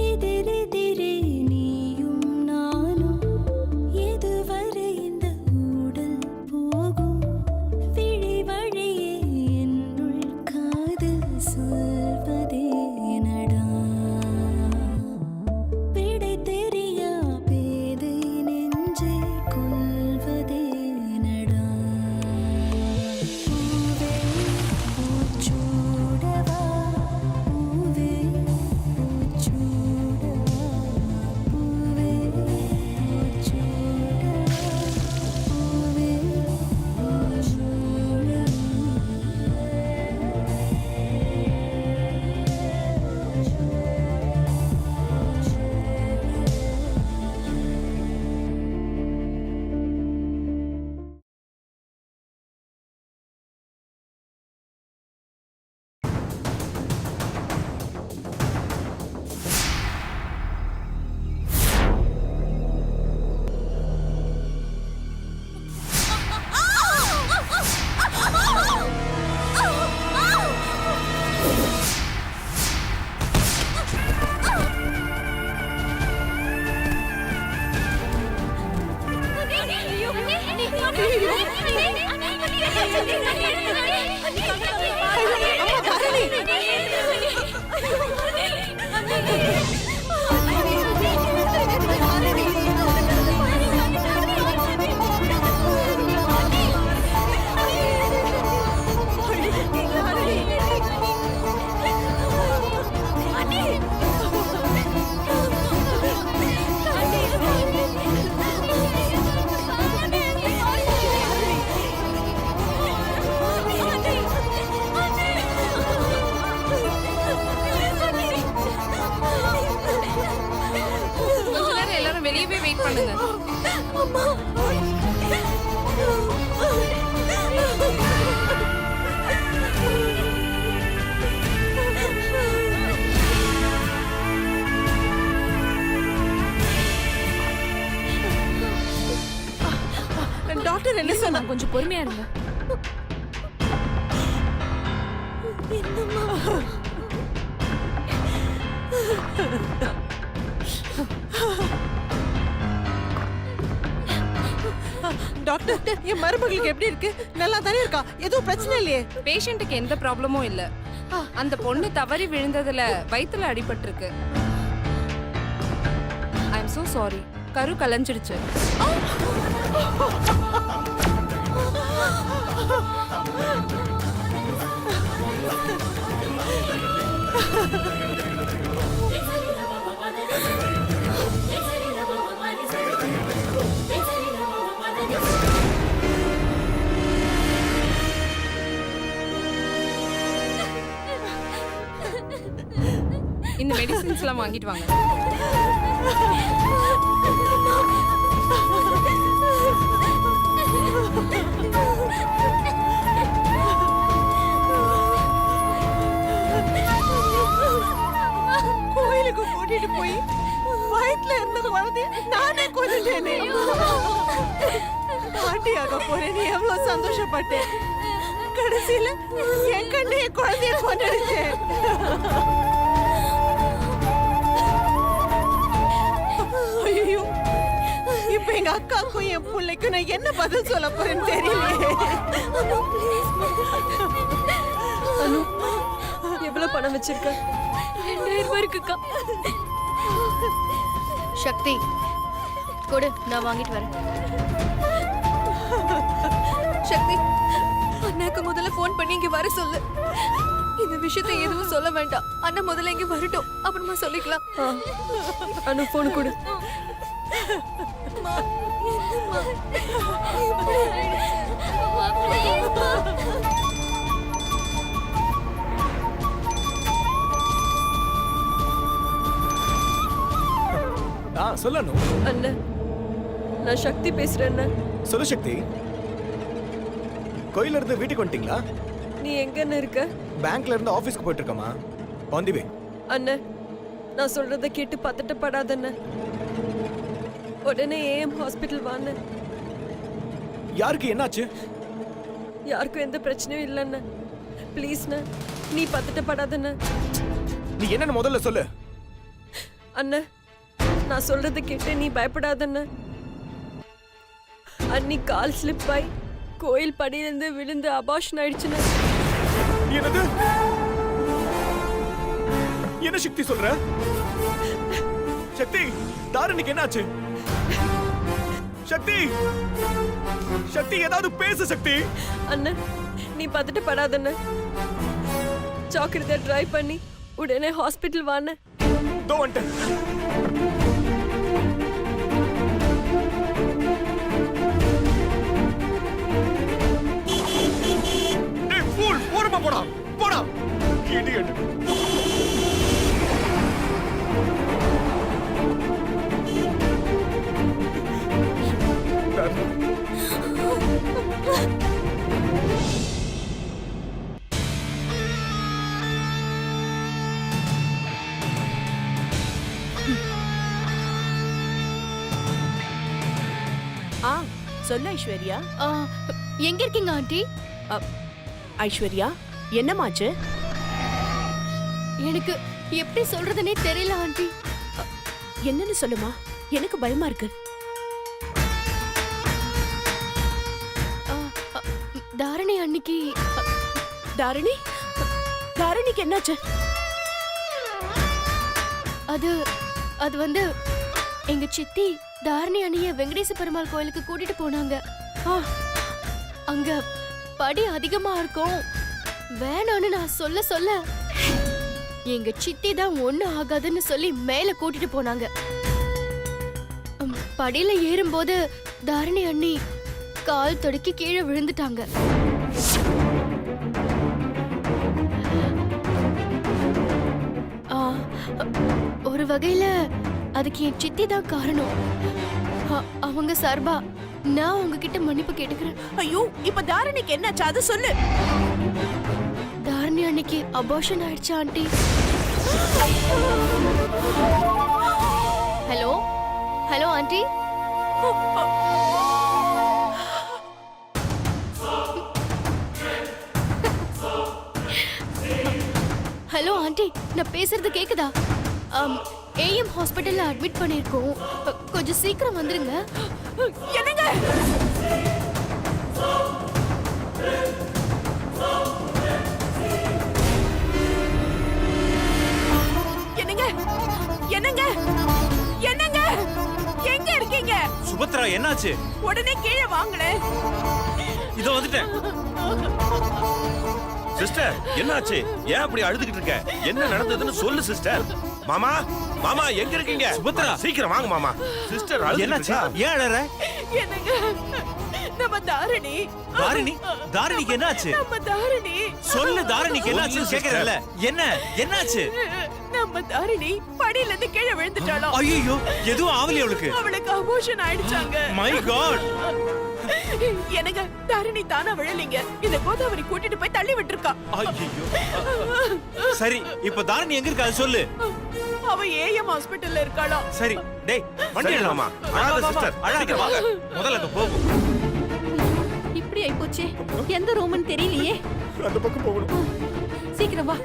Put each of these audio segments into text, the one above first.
எதிரெதிரே நீயும் நானும் எதுவரை இந்த ஊடல் போகும் விழி வழியே என்னுள் காதல் சொல்வதே நடா விடை தெரியா பேதை நெஞ்சை கொள்வதே நடா பூவே பூச்சூடவா பூவே பூச்சூடவா பூவே பூச்சூடவா பூவே எல்லாரும் வெளியவே வெயிட் பண்ணுங்க. டாக்டர் என்ன சொன்னா? கொஞ்சம் பொறுமையா இருங்க. டாக்டர், என் மருமகளுக்கு எப்படி இருக்கு? நல்லா தானே இருக்கா? எதுவும் பிரச்சனை இல்லையே? பேஷண்ட்டுக்கு எந்த ப்ராப்ளமும் இல்ல. அந்த பொண்ணு தவறி விழுந்ததுல வயித்துல அடிபட்டிருக்கு. ஐ அம் சோ சாரி. கரு கலஞ்சிடுச்சு. இந்த மெடிசின்ஸ் எல்லாம் வாங்கிட்டு வாங்க. கோயிலுக்கு கூட்டிட்டு போய் வயிற்றுல இருந்த குழந்தைய நானே கொல்லுட்டேனே. பாட்டியாக போறேன், நீ எவ்வளவு சந்தோஷப்பட்டேன். கடைசியில என் கண்ணே குழந்தைய கொண்டுடுச்சேன். ஐயோ, இப்ப எங்க அக்காக்கும் என் பிள்ளைக்கும் நான் என்ன பதில் சொல்ல போறேன்னு தெரியலையே. அனு, எவ்வளவு பணம் வச்சிருக்க? 2000 ரூபாய் இருக்குக்கா. சக்தி கொடு, நான் வாங்கிட்டு வரேன். சக்தி, அண்ணாக்கு முதல்ல போன் பண்ணி இங்க வர சொல்லு. இந்த விஷயத்தை எதுவும் சொல்ல வேண்டாம். அண்ணா முதல்ல இங்க வரட்டும், அப்புறமா சொல்லிக்கலாம். அனு, போன் கொடு. சொல்லணும். அண்ணன், நான் சக்தி பேசுறேன். சொல்லு சக்தி. கோயில இருந்து வீட்டுக்கு வந்துட்டீங்களா? நீ எங்க இருக்க? பேங்க்ல இருந்து ஆபீஸ்க்கு போயிட்டு இருக்கமா? ஆன் தி வே. அண்ணன், நான் சொல்றத கேட்டு பதட்டப்படாதண்ண. உடனே ஏஎம் ஹாஸ்பிட்டல் வாண்ண. யாருக்கு என்னாச்சு? யாருக்கும் எந்த பிரச்சனையும் இல்லைண்ண. ப்ளீஸ்ண்ண, நீ பதட்டப்படாதண்ண. நீ என்னன்னு முதல்ல சொல்லு. அண்ணன் நான் சொல்றதை கேட்டு நீ பயப்படாதண்ண. அன்னி கால் ஸ்லிப் ஆகி கோயில் படியிலிருந்து விழுந்து அபார்ஷன் ஆயிடுச்சுன்னு. என்னது? என்ன சக்தி சொல்ற? சக்தி, தாரணிக்கு என்னாச்சு? சக்தி, சக்தி ஏதாவது பேசு சக்தி. அண்ணன் நீ பார்த்துட்டு படாதண்ண. சாக்லேட்டை ட்ரை பண்ணி உடனே ஹாஸ்பிட்டல் வாண்ண. தோ வந்துட்டேன். டேய் ஃபூல், ஓரமா போடா போடா. இடியட். சொல்லு ஐஸ்வர்யா. எங்க இருக்கீங்க ஆண்டி? ஐஸ்வர்யா என்னமாச்சு? எனக்கு எப்படி சொல்றதுனே தெரியல ஆண்டி. என்னன்னு சொல்லுமா, எனக்கு பயமா இருக்கு. தாரணி அன்னைக்கு தாரணி, தாரணிக்கு என்னாச்சு? அது அது வந்து எங்க சித்தி தாரணி அண்ணிய வெங்கடேச பெருமாள் கோயிலுக்கு கூட்டிட்டு போனாங்க. அங்க படி அதிகமா இருக்கும், வேணான்னு நான் சொல்ல சொல்ல எங்க சித்தி தான் ஒண்ணு ஆகாதுன்னு சொல்லி மேல கூட்டிட்டு போனாங்க. படியில ஏறும்போது தாரணி அண்ணி கால் தொடக்கி கீழே விழுந்துட்டாங்க. ஒரு வகையில அதுக்கு என் சித்தி தான் காரணம். அவங்க சார்பா நான் உங்ககிட்ட மன்னிப்பு கேட்டுக்கிறேன். ஐயோ, இப்ப தாரணிக்கு என்னாச்சு அது சொல்லு. தாரணி அன்னைக்கு அபார்ஷன் ஆயிடுச்சா aunty? Hello hello aunty. Hello aunty, நான் பேசுறது கேக்குதா? ஏஎம் ஹாஸ்பிட்டல்ல அட்மிட் பண்ணிருக்கோம், கொஞ்சம் சீக்கிரம் வந்துருங்க. என்னங்க? என்னங்க? என்னங்க? என்னங்க? எங்க இருக்கீங்க? சுபத்ரா என்னாச்சு? உடனே கீழே வாங்களே. இதோ வந்துட்டேன். சிஸ்டர் என்னாச்சு? ஏன் அப்படி அழுதுகிட்டு இருக்க? என்ன நடந்ததுன்னு சொல்லு சிஸ்டர். மாமா, மாமா எங்க இருக்கீங்க? சுபத்ரா சீக்கிரம் வாங்க மாமா. சிஸ்டர் என்னாச்சு? ஏன் அழற? என்னங்க? நம்ம தாரணி. தாரணி, தாரணிக்கு என்னாச்சு? நம்ம தாரணி. சொல்லு, தாரணிக்கு என்னாச்சுன்னு கேக்குறல. என்ன என்னாச்சு? நம்ம தாரணி படியில இருந்து கீழே விழுந்துட்டாளோ. ஐயோ, எதுவும் ஆவலி அவளுக்கு? அவளுக்கு அபார்ஷன் ஆயிடுச்சாங்க. My God. எனக்கு தாரணி தானா விழலீங்க, இந்த கோதாவரி கூட்டிட்டு போய் தள்ளி விட்டுருக்கா. ஐயோ. சரி, இப்ப தாரணி எங்க இருக்கா அது சொல்லு. அவ ஏஎம் ஹாஸ்பிடல்ல இருக்காளா? சரி, டேய் வண்டி எடுமா. அழாத சிஸ்டர், அழாத வாங்க. முதல்ல அங்க போவோம். இப்படி ஆயிப்போச்சே, எந்த ரூம்னு தெரியலையே. அந்த பக்கம் போகணும். சீக்கிரம் வா.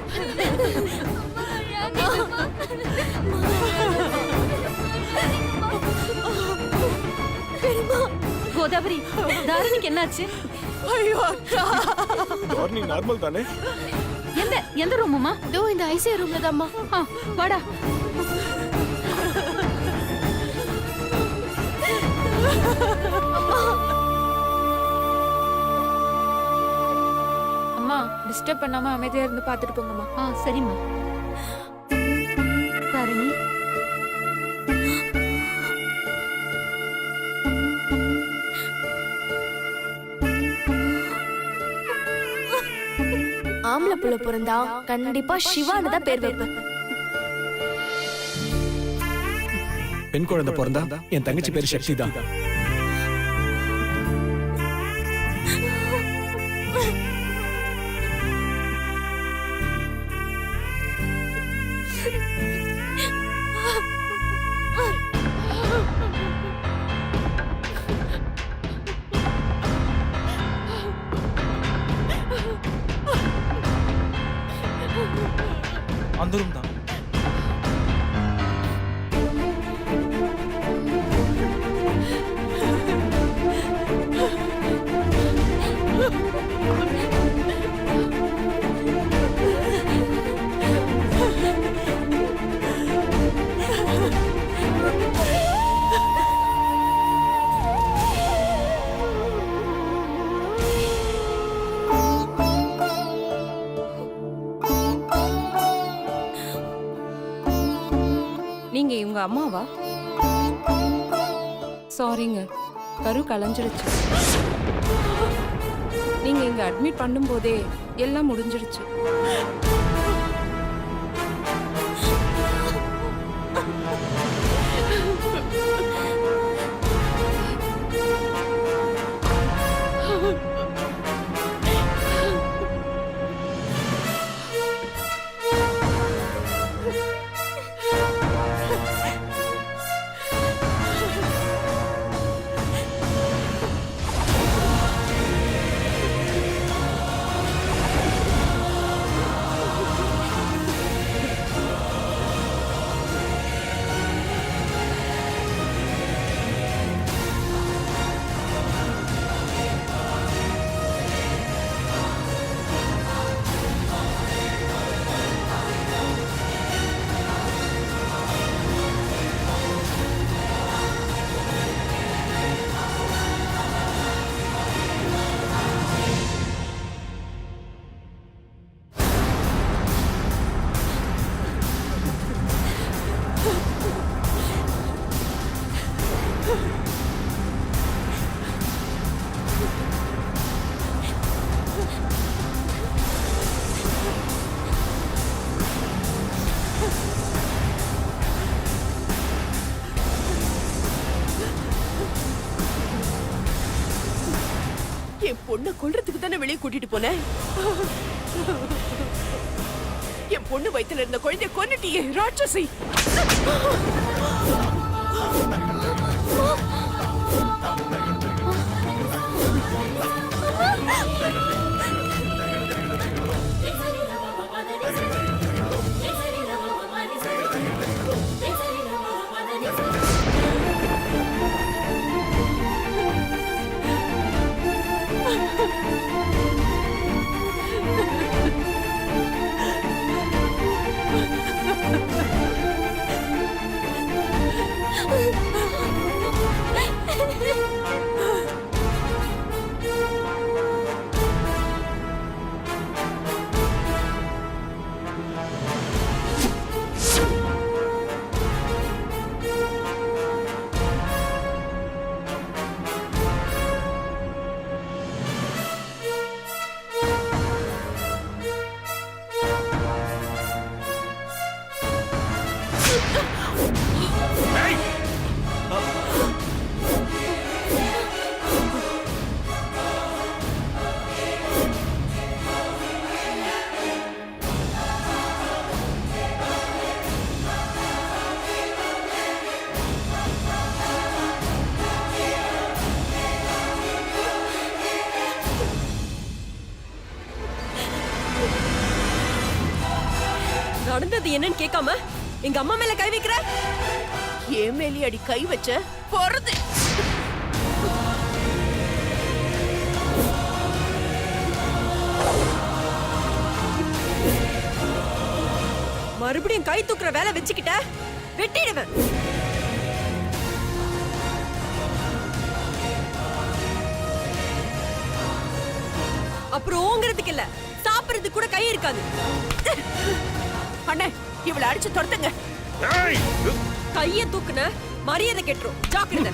கோதாவரி, தாரணிக்கு என்னாச்சு? ஐயோ அக்கா, தாரணி நார்மல் தானே? எந்த எந்த ரூமுமா? இதோ இந்த ஐசியூ ரூம்ல தான்மா. வாடா. அம்மா, டிஸ்டர்ப் பண்ணாம அமைதியா இருந்து பாத்துட்டு போங்கம்மா. சரிம்மா. தாரணி, ஆம்பளை புள்ள பிறந்தா கண்டிப்பா சிவான்னு தான் பேர் வைப்பேன். பெண் குழந்தை பிறந்தா என் தங்கச்சி பேரு சக்தி தான். அந்த ரூம் தான். நீங்க இவங்க அம்மாவா? சாரிங்க, கரு கலைஞ்சிருச்சு. நீங்க இங்க அட்மிட் பண்ணும்போதே எல்லாம் முடிஞ்சிருச்சு. என் பொண்ணை கொல்றதுக்கு தானே வெளியே கூட்டிட்டு போனேன். என் பொண்ணு வயித்துல இருந்த குழந்தைய கொன்னுட்டியே ராட்சசி. நடந்தது என்னன்னு கேட்காம எங்க அம்மா மேல கை வைக்கிற? ஏன் மேலே அடி கை வச்ச போறது. மறுபடியும் கை தூக்குற வேலை வச்சுக்கிட்ட வெட்டிடுவேன். அப்புறம் ஓங்கிறதுக்கு இல்ல, சாப்பிடுறதுக்கு கூட கை இருக்காது. அண்ணே, இவளை அடிச்சு துரத்துங்க. கைய தூக்குன மரியாதை கெட்டுரும், ஜாக்கிரதை.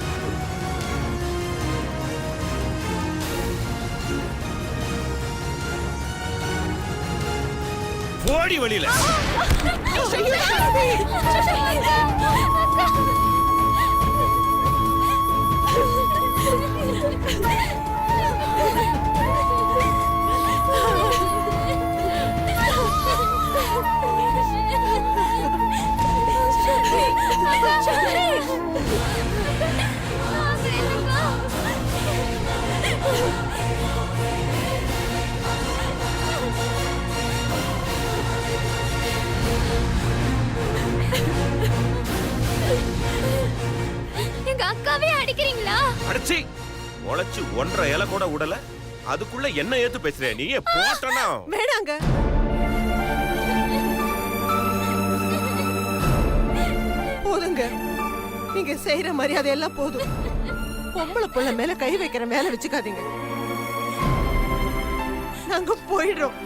ஓடி வழியில எங்க அக்காவே அடிக்கிறீங்களா? அடிச்சி உழைச்சு 1.5 இலை கூட உடல, அதுக்குள்ள என்ன ஏத்து பேசுற நீ? போட்டனா வேணாங்க. போதுங்க, நீங்க செய்யற மரியாதை எல்லாம் போதும். பொம்பளை புள்ள மேல கை வைக்கிற மேல வச்சுக்காதீங்க. நாங்க போயிடுறோம்.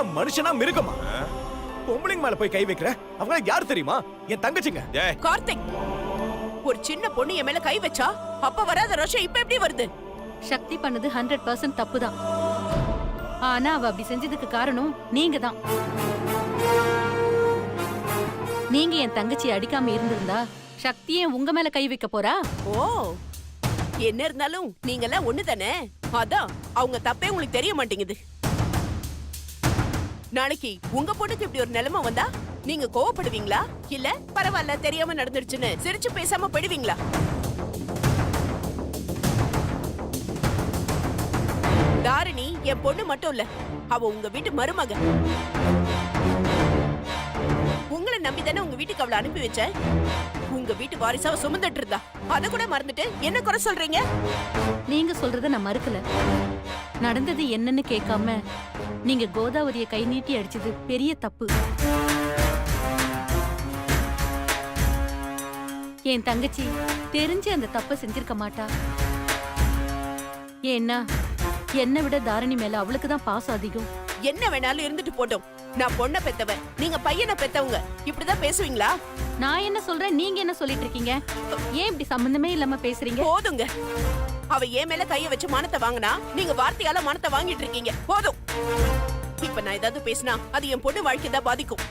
என்ன மனுஷனா மிருகமா? பொம்பளைங்க மேல போய் கை வைக்கிற? அவங்க யார் தெரியுமா? என் தங்கச்சிங்க. டேய் கார்த்திக், ஒரு சின்ன பொண்ணு என் மேல கை வச்சா அப்ப வராத ரோஷம் இப்ப எப்படி வருது? சக்தி பண்ணது 100% தப்பு தான். ஆனா அவ அப்படி செஞ்சதுக்கு காரணம் நீங்க தான். நீங்க என் தங்கச்சி அடிக்காம இருந்திருந்தா சக்தியே உங்க மேல கை வைக்க போறா? ஓ, என்ன இருந்தாலும் நீங்க எல்லாம் ஒண்ணுதானே. அதான் அவங்க தப்பே உங்களுக்கு தெரிய மாட்டேங்குது. நாளைக்கு உங்க பொண்ணுக்கு இப்படி ஒரு நிலைமை வந்தா நீங்க கோவப்படுவீங்களா? இல்ல பரவாயில்ல தெரியாம நடந்துடுச்சுன்னு சிரிச்சு பேசாம போயிடுவீங்களா? தாரிணி என் பொண்ணு மட்டும் இல்ல, அவ உங்க வீட்டு மருமக. உங்களை நம்பிதானே உங்க வீட்டுக்கு அவளை அனுப்பி வச்சேன். உங்க வீட்டு வாரிசாவ சுமந்துட்டு இருந்தா அத கூட மறந்துட்டு என்ன குறை சொல்றீங்க? நீங்க சொல்றத நான் மறுக்கல. நடந்தது என்னன்னு கேட்காம நீங்க கோதாவரிய கை நீட்டி அடிச்சது பெரிய தப்பு. என் தங்கச்சி தெரிஞ்சு அந்த தப்ப செஞ்சிருக்க மாட்டா. ஏன்னா என்னை விட தாரணி மேல அவளுக்கு தான் பாசம் அதிகம். என்ன வேணாலும் இருந்துட்டு போட்டோம். நான் பொண்ணை பெத்தவன், நீங்க பையனை பெத்தவங்க. இப்படிதான் பேசுவீங்களா? நான் என்ன சொல்றேன், நீங்க என்ன சொல்லிட்டு இருக்கீங்க? ஏன் இப்படி சம்பந்தமே இல்லாம பேசுறீங்க? போதுங்க. அவ என் மேல கைய வச்சு மானத்தை வாங்கினா நீங்க வார்த்தையால மானத்தை வாங்கிட்டு இருக்கீங்க. போதும். இப்ப நான் ஏதாவது பேசினா அது என் பொண்ணு வாழ்க்கை தான் பாதிக்கும்.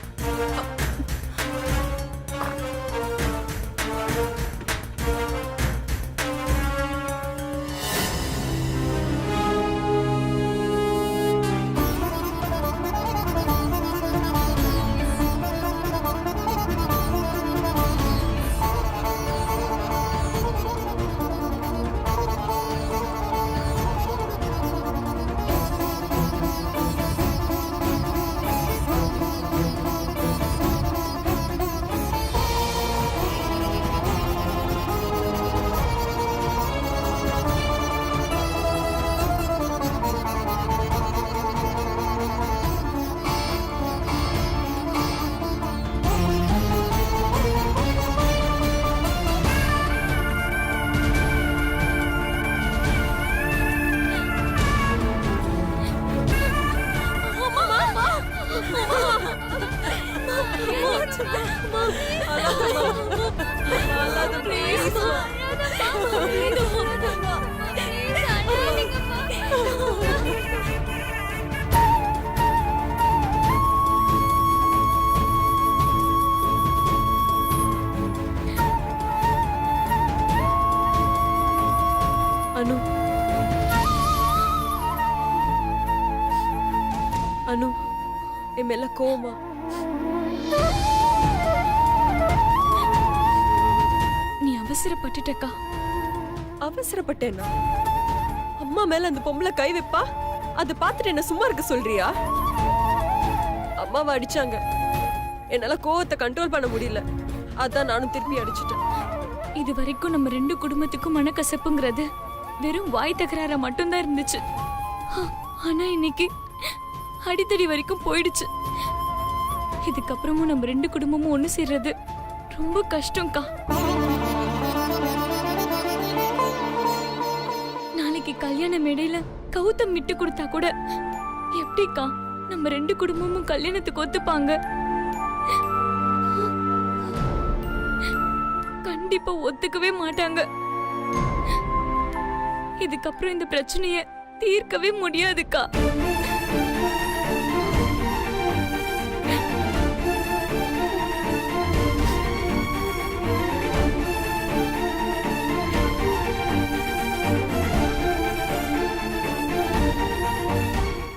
அனு, அனு, என் மேல கோவமா? நீ அவசரப்பட்டுட்டக்கா. அவசரப்பட்டேனா? அம்மா மேல அந்த பொம்பளை கை வைப்பா, அதை பார்த்துட்டு என்ன சும்மா இருக்க சொல்றியா? அம்மாவை அடிச்சாங்க, என்னால கோவத்தை கண்ட்ரோல் பண்ண முடியல. அதான் நானும் திருப்பி அடிச்சிட்டேன். இது வரைக்கும் நம்ம ரெண்டு குடும்பத்துக்கும் மனக்கசப்புங்கிறது வெறும் வாய் தகராற மட்டும்தான் இருந்துச்சு. ஆனா இன்னைக்கு அடித்தடி வரைக்கும் போயிடுச்சு. இதுக்கப்புறமும் நம்ம ரெண்டு குடும்பமும் ஒண்ணு சேர்றது ரொம்ப கஷ்டம்க்கா. நாளைக்கு கல்யாண மேடையில கௌதம் விட்டு கொடுத்தா கூட எப்படிக்கா நம்ம ரெண்டு குடும்பமும் கல்யாணத்துக்கு ஒத்துப்பாங்க? கண்டிப்பா ஒத்துக்கவே மாட்டாங்க. இதுக்கப்புறம் இந்த பிரச்சனைய தீர்க்கவே முடியாதுக்கா.